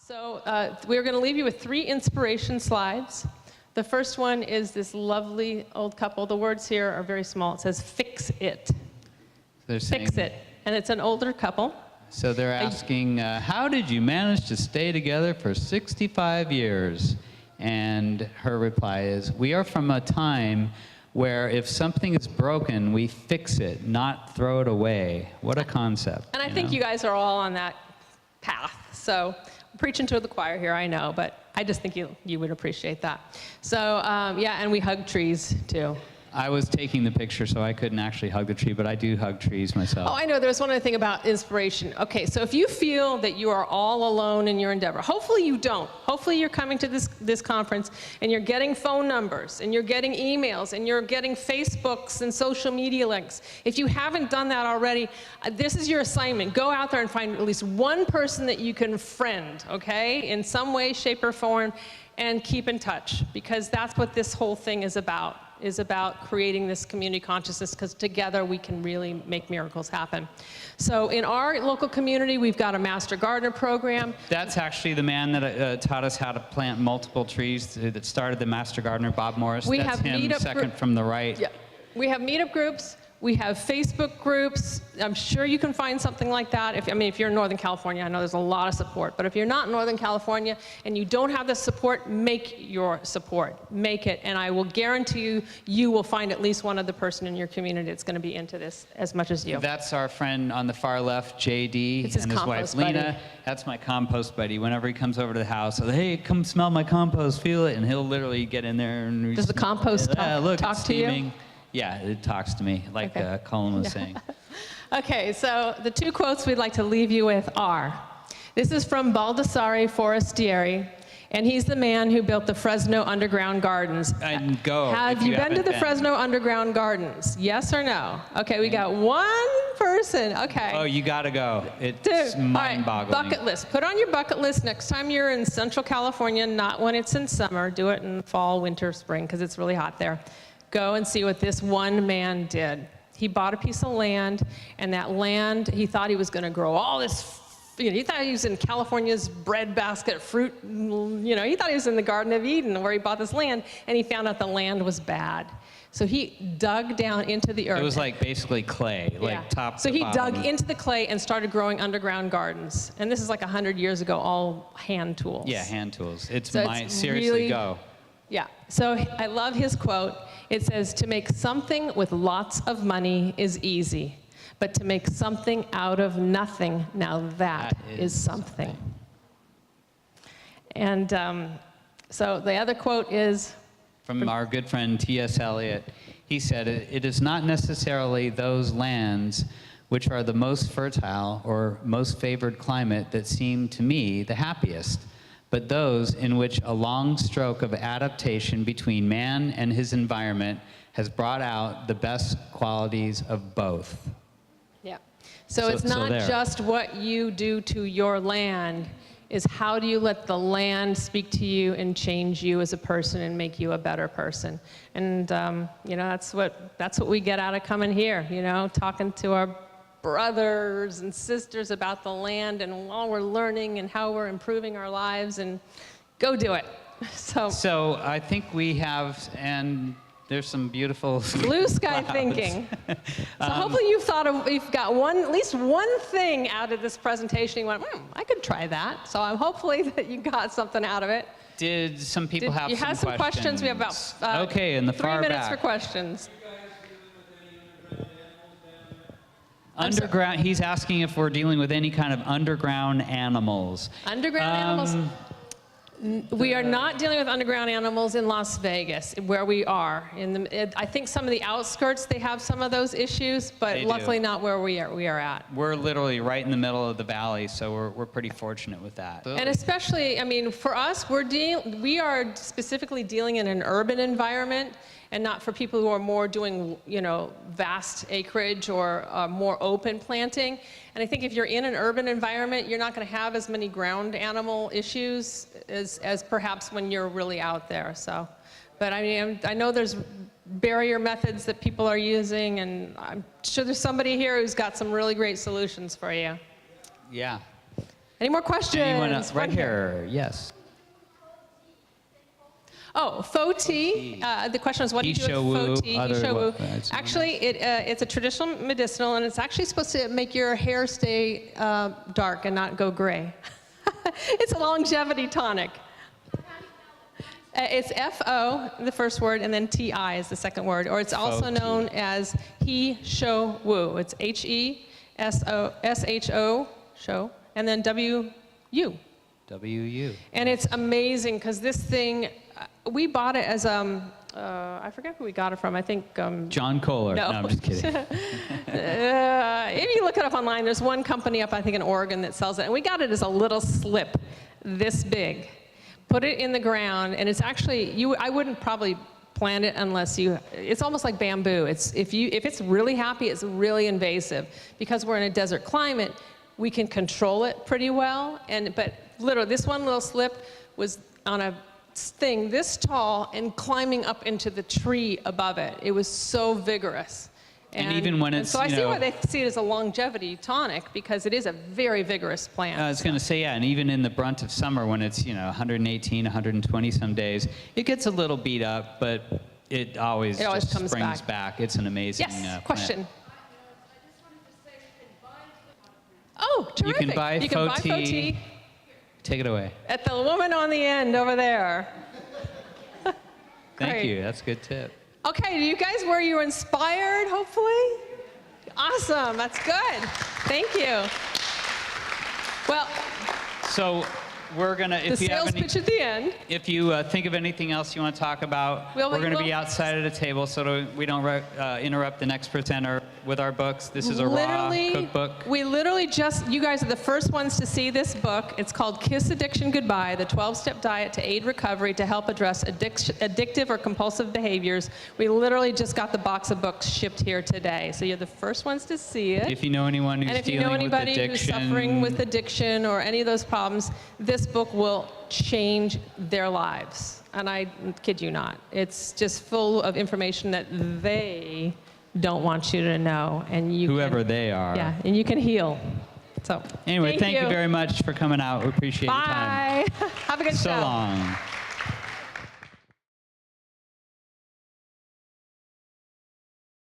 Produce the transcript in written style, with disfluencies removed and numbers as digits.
So we're going to leave you with 3 inspiration slides. The first one is this lovely old couple. The words here are very small. It says, fix it. They're saying, fix it. And it's an older couple. So they're asking, how did you manage to stay together for 65 years? And her reply is, we are from a time where if something is broken, we fix it, not throw it away. What a concept. And I think you guys are all on that path. So I'm preaching to the choir here, I know, but I just think you would appreciate that. So yeah, and we hug trees too. I was taking the picture, so I couldn't actually hug the tree, but I do hug trees myself. Oh, I know. There was one other thing about inspiration. Okay, so if you feel that you are all alone in your endeavor, hopefully you don't. Hopefully you're coming to this conference and you're getting phone numbers and you're getting emails and you're getting Facebooks and social media links. If you haven't done that already, this is your assignment. Go out there and find at least one person that you can friend, okay, in some way, shape, or form, and keep in touch, because that's what this whole thing is about creating this community consciousness, because together we can really make miracles happen. So in our local community, we've got a Master Gardener program. That's actually the man that taught us how to plant multiple trees, that started the Master Gardener, Bob Morris. That's him, second from the right. Yeah. We have meetup groups. We have Facebook groups. I'm sure you can find something like that. If you're in Northern California, I know there's a lot of support. But if you're not in Northern California and you don't have the support, make your support. Make it. And I will guarantee you, you will find at least one other person in your community that's going to be into this as much as you. That's our friend on the far left, JD, and his wife, Lena. That's my compost buddy. Whenever he comes over to the house, I'll say, hey, come smell my compost, feel it. And he'll literally get in there. And does the compost talk to you? Yeah, it talks to me, like Colin was saying. Okay, so the 2 quotes we'd like to leave you with are, this is from Baldassare Forestieri, and he's the man who built the Fresno Underground Gardens. And go. Have you been to the Fresno Underground Gardens? Yes or no? Okay, we got 1 person. Okay. Oh, you gotta go. It's mind-boggling. All right, bucket list. Put on your bucket list next time you're in Central California, not when it's in summer. Do it in fall, winter, spring, because it's really hot there. Go and see what this one man did. He bought a piece of land, and that land, he thought he was going to grow all this, he thought he was in California's breadbasket fruit, he thought he was in the Garden of Eden where he bought this land, and he found out the land was bad. So he dug down into the earth. It was like basically clay, like top to So he bottom. dug into the clay and started growing underground gardens. And this is like 100 years ago, all hand tools. Yeah, hand tools. It's seriously really, go. Yeah, so I love his quote. It says, to make something with lots of money is easy, but to make something out of nothing, now that is something. And so the other quote is? From our good friend T.S. Eliot. He said, it is not necessarily those lands which are the most fertile or most favored climate that seem to me the happiest, but those in which a long stroke of adaptation between man and his environment has brought out the best qualities of both. Yeah. So it's not just what you do to your land, is how do you let the land speak to you and change you as a person and make you a better person. And that's what we get out of coming here, talking to our brothers and sisters about the land and while we're learning and how we're improving our lives, and go do it. So I think we have, and there's some beautiful blue sky clouds. Thinking. So hopefully you've got at least one thing out of this presentation. You went, I could try that. So I'm hopefully that you got something out of it. Did some people have some questions? You had some questions. We have about okay, in the 3 far minutes back. for questions. Underground, he's asking if we're dealing with any kind of underground animals. Underground animals? We are not dealing with underground animals in Las Vegas, where we are. I think some of the outskirts, they have some of those issues, but luckily not where we are at. We're literally right in the middle of the valley, so we're pretty fortunate with that. And especially, for us, we are specifically dealing in an urban environment, and not for people who are more doing, vast acreage or more open planting. And I think if you're in an urban environment, you're not going to have as many ground animal issues as perhaps when you're really out there. So, but I know there's barrier methods that people are using, and I'm sure there's somebody here who's got some really great solutions for you. Yeah. Any more questions? Anyone else? Right Front here. Yes. Oh, faux tea. The question was, what do you do with faux tea? Actually, it's a traditional medicinal, and it's actually supposed to make your hair stay dark and not go gray. It's a longevity tonic. It's F-O, the first word, and then T-I is the second word, or it's also known as he, show, woo. It's H-E-S-O-S-H-O, show, and then W-U. W-U. And it's amazing, because this thing, we bought it as, I forget who we got it from, I think... John Kohler. No, I'm just kidding. If you look it up online, there's one company up, I think, in Oregon that sells it, and we got it as a little slip, this big. Put it in the ground, and it's actually, I wouldn't probably plant it unless it's almost like bamboo. If it's really happy, it's really invasive. Because we're in a desert climate, we can control it pretty well, but literally, this one little slip was on a thing this tall and climbing up into the tree above it. It was so vigorous. And even when it's, so I see why they see it as a longevity tonic, because it is a very vigorous plant. I was going to say, yeah, and even in the brunt of summer when it's, 118, 120 some days, it gets a little beat up, but it always just comes springs back. It's an amazing yes, question. Plant. Oh, terrific. You can buy faux tea. Take it away. At the woman on the end over there. Thank you. That's a good tip. Okay, you guys, were you inspired, hopefully? Awesome, that's good. Thank you. Well, so we're going to, if the you have sales pitch at the end. If you think of anything else you want to talk about, we're going to be outside at a table so we don't interrupt the next presenter with our books. This is a raw cookbook. We literally you guys are the first ones to see this book. It's called Kiss Addiction Goodbye, the 12-Step Diet to Aid Recovery to Help Address Addictive or Compulsive Behaviors. We literally just got the box of books shipped here today. So you're the first ones to see it. If you know anyone who's dealing with addiction. Who's suffering with addiction or any of those problems, this book will change their lives. And I kid you not. It's just full of information that they don't want you to know, and whoever they are. Yeah, and you can heal. So anyway, thank you very much for coming out. We appreciate your time. Bye. Have a good show. So long.